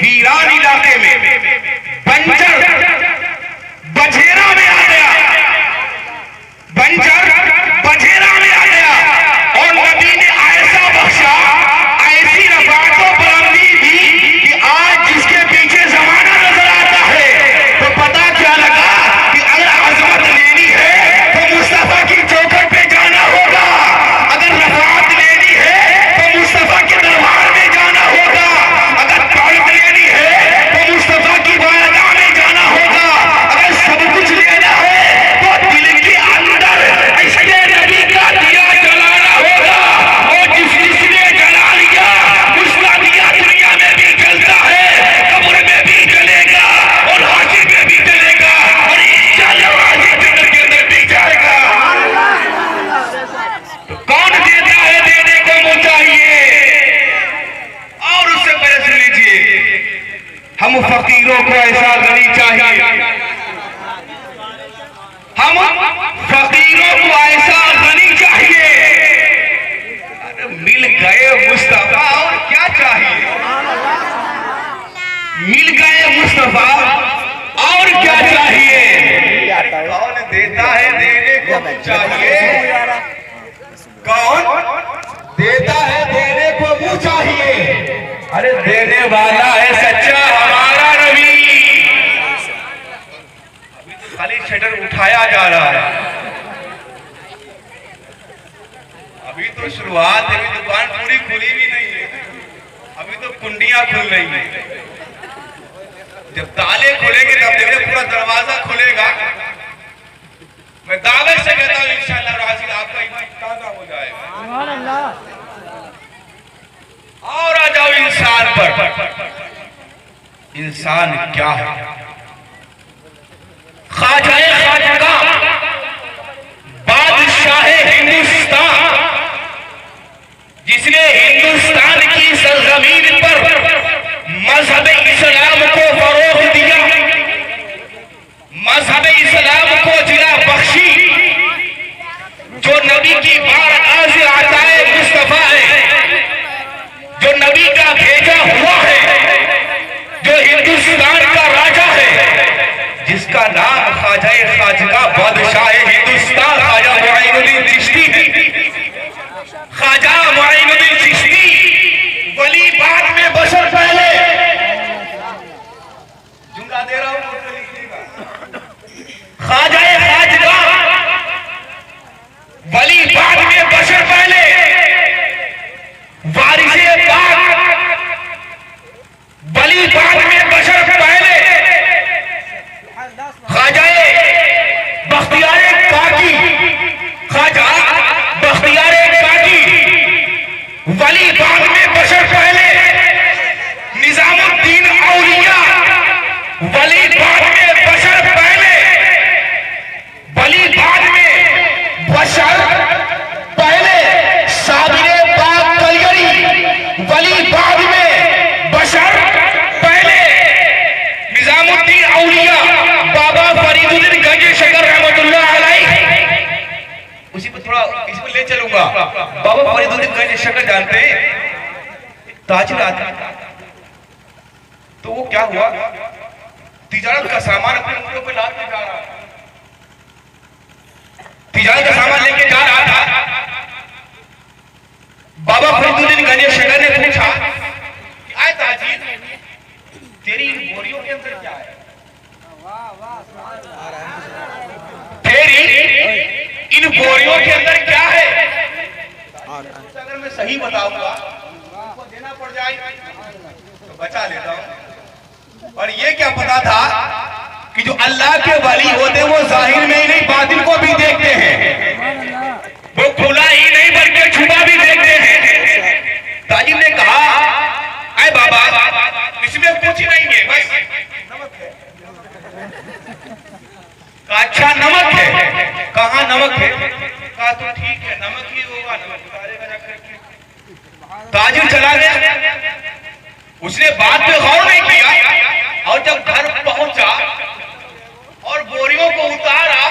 वीरान इलाके में बंजर बझेरा में आ गया, बंजर बझेरा में आ गया और नबी ने ऐसा बख्शा, ऐसी रफ़ात बुलंदी दी कि आज जिसके पीछे जमाना नजर आता है तो पता क्या लगा कि अगर अजमत लेनी है तो मुस्तफा की चौखट पे जाना होगा, अगर रफ़ात लेनी है तो मुस्तफा के दरबार में जाना होगा, अगर दौलत लेनी है तो मुस्तफा की बारगाह में जाना होगा, अगर सब कुछ लेना है तो दिल के अंदर इसके नबी का दिया जलाना होगा। और जिसने जला लिया उसका दिया दुनिया में भी जलता है, कब्र में भी जलेगा और हाशिर में भी जलेगा और इंशाअल्लाह हाशिर के अंदर भी जाएगा। तो कौन देता है? देने को मुझे चाहिए। और उससे पहले सुन लीजिए, हम फकीरों को ऐसा गनी चाहिए, हम फकीरों को ऐसा गनी चाहिए। अरे मिल गए मुस्तफा और क्या चाहिए, मिल गए मुस्तफा और क्या चाहिए। कौन देता है? देने को चाहिए। कौन देता है? देने को मुंह चाहिए। अरे देने वाला है सच्चा हमारा नबी। अभी तो खाली शटर उठाया जा रहा है, अभी तो शुरुआत है, अभी दुकान पूरी खुली भी नहीं है, अभी तो कुंडियां खुल रही हैं। जब ताले खुलेंगे तब देखिए पूरा दरवाजा खुलेगा। मैं दावे से कहता हूँ इंशाअल्लाह राज़ी आपका ईमान ताज़ा हो जाएगा। और आ जाओ इंसान पर। इंसान क्या है? ख्वाजा खाजगा बादशाह हिंदुस्तान, जिसने हिंदुस्तान की सरजमीन पर मजहब इस्लाम को फरोग दिया, मजहब इस्लाम को जिला बख्शी, जो नबी की बारगाह से आता है मुस्तफा है, जो नबी का भेजा हुआ है, जो हिंदुस्तान का राजा है, जिसका नाम ख्वाजा खाजगा बादशाह हिंदुस्तान ख्वाजा मुईनुद्दीन चिश्ती है। ख्वाजा मुईनुद्दीन चिश्ती वली बाद में बशर पहले, जुमला दे रहा हूं, ख्वाजा खाजगा वली बाद में बशर पहले, वारिसे पाक वली बाद में बशर पहले, ख्वाजा बख्तियार काकी, ख्वाजा बख्तियार काकी वली बाद में बशर पहले, निजामुद्दीन औलिया वली बाद में बशर पहले, वली बाद में बशर पहले, साबिरे पाक कलगरी वली बाद में बशर पहले, निजामुद्दीन औलिया बाबा फरीदुद्दीन गंज शकर रहमतुल्लाह अलैह, उसी पर थोड़ा इसी पर ले चलूंगा। बाबा फरीदुद्दीन गंज शकर जानते हैं, ताजरात, तो वो क्या हुआ, तिजारत का सामान अपने ऊँटों पे लाद के जा रहा था, तिजारत का सामान लेके जा रहा था। बाबा फरीदुद्दीन गंज शकर ने पूछा कि आए ताजीर, तेरी इन बोरियों के अंदर क्या है, तेरी इन बोरियों के अंदर क्या है। अगर मैं सही बताऊंगा आपको देना पड़ जाए तो बचा लेता हूं। और ये क्या पता था कि जो अल्लाह के वली होते वो जाहिर में ही नहीं बातिन को भी देखते हैं, वो खुला ही नहीं बल्कि छुपा भी देखते हैं। ताजिर ने कहा, अरे बाबा इसमें कुछ नहीं है, बस नमक है। अच्छा नमक है? कहाँ नमक है? कहा तो ठीक है नमक ही होगा, नमक उतारेगा जाकर। ताजिर चला गया, उसने बात पे गौर नहीं किया और जब घर पहुंचा और बोरियों को उतारा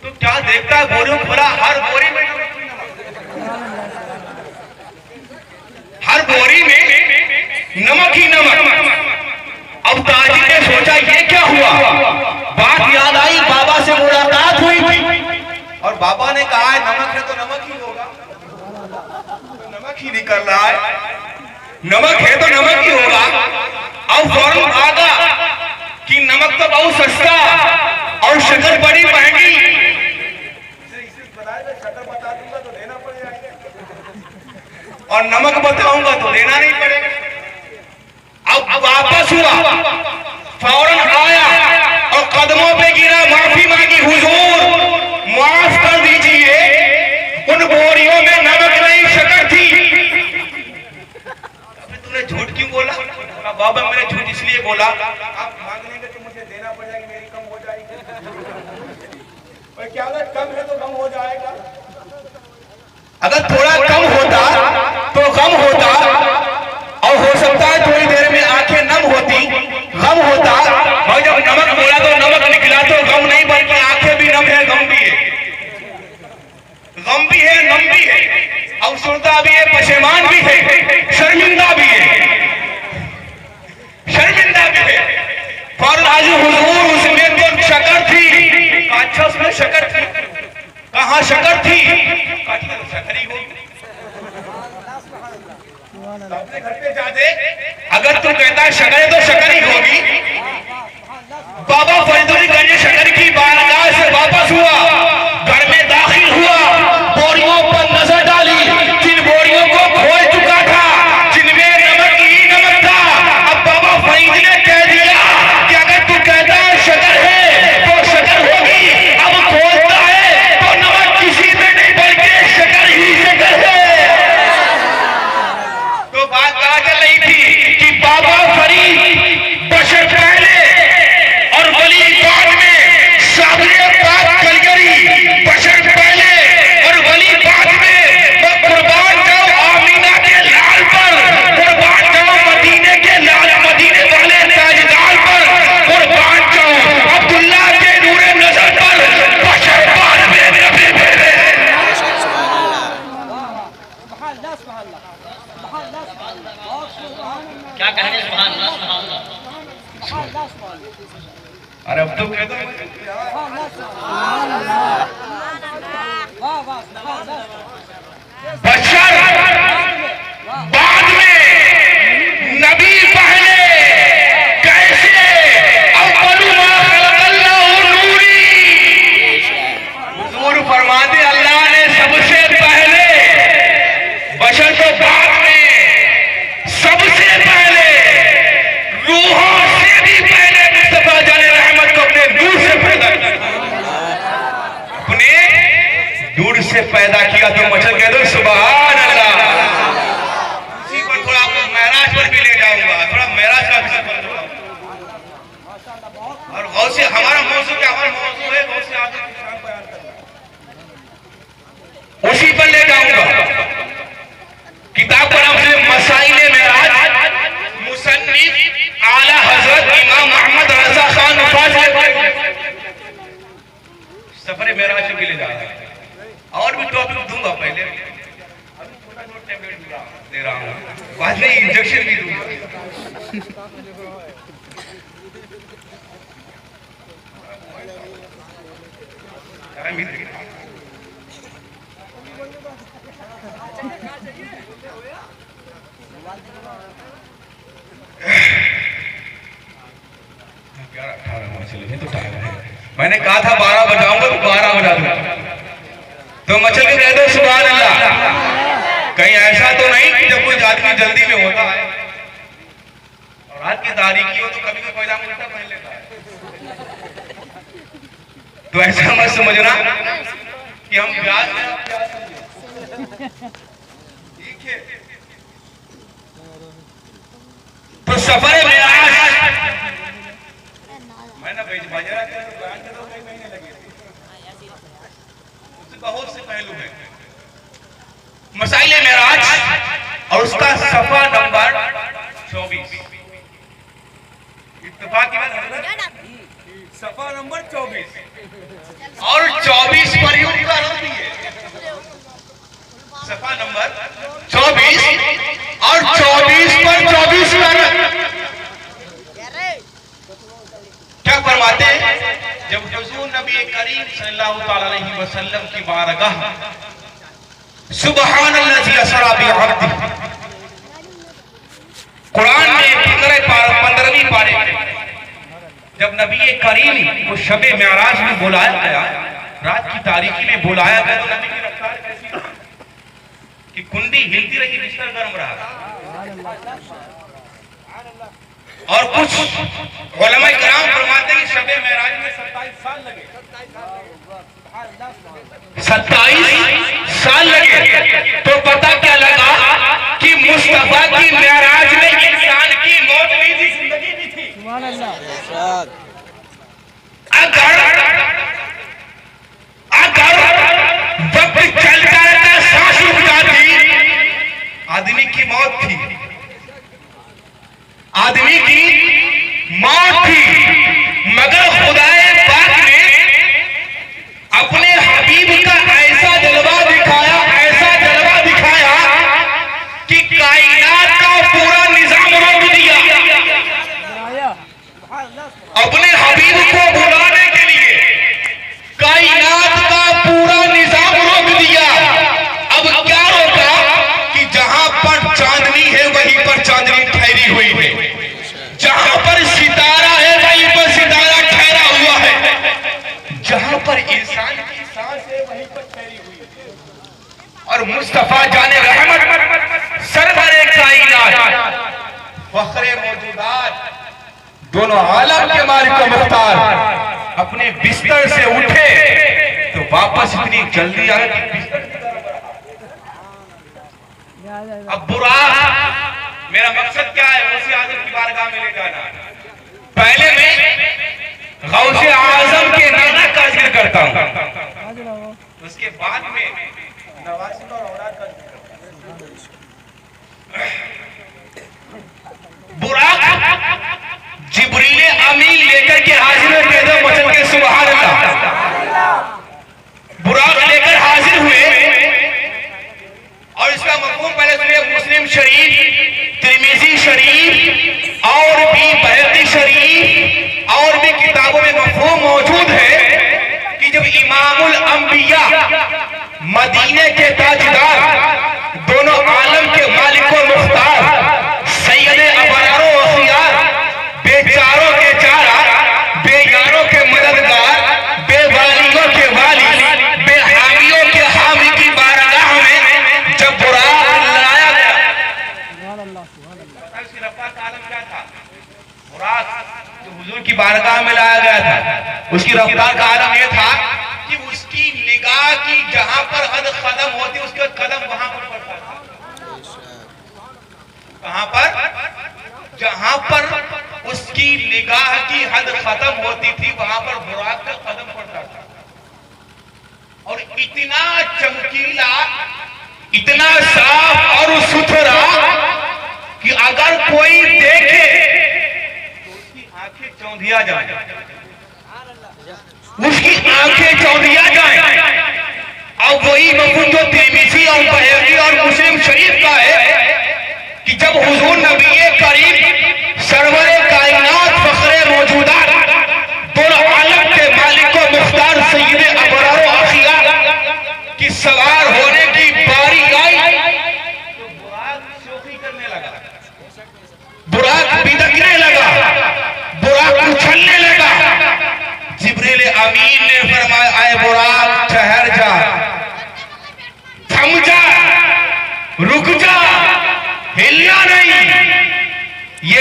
तो क्या देखता है, बोरियों खोला, हर बोरी में नमक, हर बोरी में नमक नमक ही नमक। अब ताजी ने सोचा ये क्या हुआ, बात याद आई, बाबा से मुलाकात हुई थी और बाबा ने कहा है नमक है तो नमक ही होगा, तो नमक ही निकल रहा है, नमक है तो नमक ही होगा। अब फौरन भागा कि नमक तो बहुत सस्ता और शक्कर बड़ी महंगी, शक्कर बता दूंगा तो देना पड़ेगा और नमक बताऊंगा तो देना नहीं पड़ेगा। अब वापस हुआ, फौरन आया और कदमों पे गिरा, माफी मांगी, हुजूर माफ कर दीजिए, उन बोरियों में नमक नहीं शक्कर थी। तूने झूठ क्यों बोला? बाबा मैंने झूठ इसलिए बोला, आप मांग लेंगे तो मुझे देना पड़ेगा, मेरी कम हो जाएगी। और क्या अगर कम है तो कम हो जाएगा, अगर थोड़ा कम होता तो कम होता और हो सकता है थोड़ी देर में आंखें नम होती, गम होता। और जब नमक बोला तो नमक निकला तो गम नहीं बल्कि आंखें भी नम है, गम भी है, गम भी है, नम भी है, अफसरदा भी है, पशेमान भी है, शर्मिंदा भी है, शर्मिंदा भी है। फौरन हाजिर हुजूर उसमें तो शक्कर थी। अच्छा उसमें शक्कर थी? कहाँ शक्कर थी? शक्कर ही होगी, अपने घर पे जा दे, अगर तू कहता है शक्कर तो शक्कर ही होगी। बाबा फरीदुद्दीन शक्कर की बारगाह से वापस हुआ, घर में दाखिल हुआ, बोरियों पर नजर डाली, जिन बोरियों को खोल चुका था, जिनमें नमक ही नमक था। अब बाबा फरीद ने कह दिया कि अगर तू कहता है शक्कर है तो शक्कर होगी, अब खोलता है तो नमक किसी में नहीं बल्कि शक्कर ही शक्कर है। तो बात कहा चल रही थी कि बाबा फरीद बशर पहले और वली बाद में, साबरे पाक कलगरी बशर पहले और वली बाद में। वो कुर्बान जाओ आमीना के लाल पर, कुर्बान जाओ मदीने के लाल, मदीने वाले ताजदार पर, कुर्बान जाओ अब्दुल्ला के नूरे नजर पर, बशर बाद में नबी मेरे। क्या कह रहे सुभान अल्लाह, सुभान अल्लाह। अरे अब तो कह दो बशर बाद में, नबी पहले, कैसे? अव्वलु मा खलक़ल्लाहु नूरी। हुजूर फरमाते अल्लाह ने सबसे पहले, बशर तो बाद में, सबसे पहले, रूहों से भी पहले मुस्तफा जाने रहमत को अपने दूर से पैदा किया, अपने दूर से पैदा किया। तो मचल कह दो सुभान अल्लाह। इसी पर थोड़ा आपको महराज पर भी ले जाऊंगा, थोड़ा महराज का भी सफर दूंगा। और गौसे हमारा मौजू क्या, हमारा मौजू है गौसे आजम की शान बयान करना, उसी पर ले जाऊंगा। किताब का नाम से मसाइले मेराज, मुसन्निफ आला हजरत इमाम मोहम्मद रजा खान नफास सफर मेराज के लिए जा रहा है। और भी टॉपिक दूंगा, पहले अभी छोटा छोटा टैबलेट दे रहा हूँ, बाद में इंजेक्शन भी दूंगा। मैंने कहा था 12 बजाऊंगा तो 12 बजा दूंगा। तो मचल के कह दो सुभान अल्लाह। कहीं ऐसा तो नहीं कि जब कोई आदमी जल्दी में होता है और रात की तारीखी हो तो कभी कोई पैजामा उल्टा पहन लेता है, तो ऐसा मत समझना कि हम प्याज ठीक है। तो सफर मेराज मैंने बाजारा के बयान के तो कई महीने लगे थे, उससे बहुत से पहलू है। मसाइले मेराज और उसका सफा नंबर 24, इत्तेफाक की बात, सफा नंबर 24 और 24 पर ही उनका रद्द है। सफा नंबर 24 और 24 पर 24 लानत। क्या फरमाते हैं? जब हुजूर नबी करीम सल्लल्लाहु अलैहि वसल्लम की बारगाह सुबहानल्लाज़ी असरा बिअब्दी, कुरान में 15वीं पारे में जब नबी करीम को शबे मेराज में बुलाया गया, रात की तारीकी में बुलाया गया, तो नबी की रफ्तार कैसी कि कुंडी हिलती रही, बिस्तर गर्म रहा। और कुछ उलमाए किराम फरमाते हैं शबे मेराज में 27 साल लगे। 27 साल लगे। तो पता क्या लगा कि मुस्तफा की मेराज में इंसान की मौत भी थी, जिंदगी भी थी। अगर वक्त चलता रहता, सांस रुक जाती, आदमी की मौत थी, आदमी की मौत थी। मगर खुदाए पाक ने अपने हबीब का ऐसा जलवा दिखाया, ऐसा जलवा दिखाया कि कायनात का पूरा निजाम रोक दिया। अपने हबीब को बुलाने के लिए कायनात का पूरा निजाम रोक दिया। अब क्या रोका कि जहां पर चांदनी है वहीं पर चांदनी ठहरी हुई है, जहां पर सितारा है वहीं पर सितारा ठहरा हुआ है, जहां पर इंसान की सांस है वहीं पर ठहरी हुई है। और मुस्तफा जाने रहमत सरवरे कायनात फखरे मौजूदात दोनों आलम के मालिक व मुख्तार अपने बिस्तर से उठे तो वापस इतनी जल्दी आए कि बिस्तर की तरफ बढ़ा। अब बुरा, मेरा मकसद क्या है? गौसे आजम की बारगाह में ले जाना। पहले मैं गौसे आजम के नाना का जिक्र करता हूं, उसके बाद में नवासी और औलाद का जिक्र करता हूं। बुराक जिब्रील अमीन लेकर के हाजिर हुए, दो वचन के सुभान अल्लाह। बुराक लेकर हाजिर हुए और इसका मफहूम पहले सुनिए। मुस्लिम शरीफ, तिरमिजी शरीफ और भी बैहक़ी शरीफ और भी किताबों में मफहूम मौजूद है कि जब इमामुल अंबिया, मदीने के ताजदार, दोनों आलम के मालिक व मुख्तार, सैयदे अबरारो अखियार, बेचारों के चारा, बेयारों के मददगार, बेवालियों के वाली, बेहामियों के हामी की बारगाह में जब बुराक लाया गया, उसकी रफ्तार का आलम क्या था? बुराक जो हुजूर की बारगाह में लाया गया था, उसकी रफ्तार का आलम यह था कि उसकी निगाह की जहां पर हद खत्म होती, उसका कदम वहां पर पड़ता था। कहां पर? जहां पर उसकी निगाह की हद खत्म होती थी वहां पर बुराक का कदम पड़ता था। और इतना चमकीला, इतना साफ और सुथरा कि अगर कोई देखे तो उसकी आंखें चौंधिया जाए, उसकी आंखें चौंधिया जाए। अब वही मफहूम जो तिरमिज़ी और बैहक़ी और मुस्लिम शरीफ का है कि जब हुजूर नबी करीम सरवरे कायनात फखरे मौजूदात, दोनों आलम के मालिक व मुख्तार सैयदे अबरार अखियार की सवार होने की बारी आई तो बुराक शोखी करने लगा, बुराक बिदकने लगा, बुराक उछलने लगा। जिब्रील अमीन ने फरमाया, आए बुराक ठहर जा, थम जा, रुक जा, हिलना नहीं। ये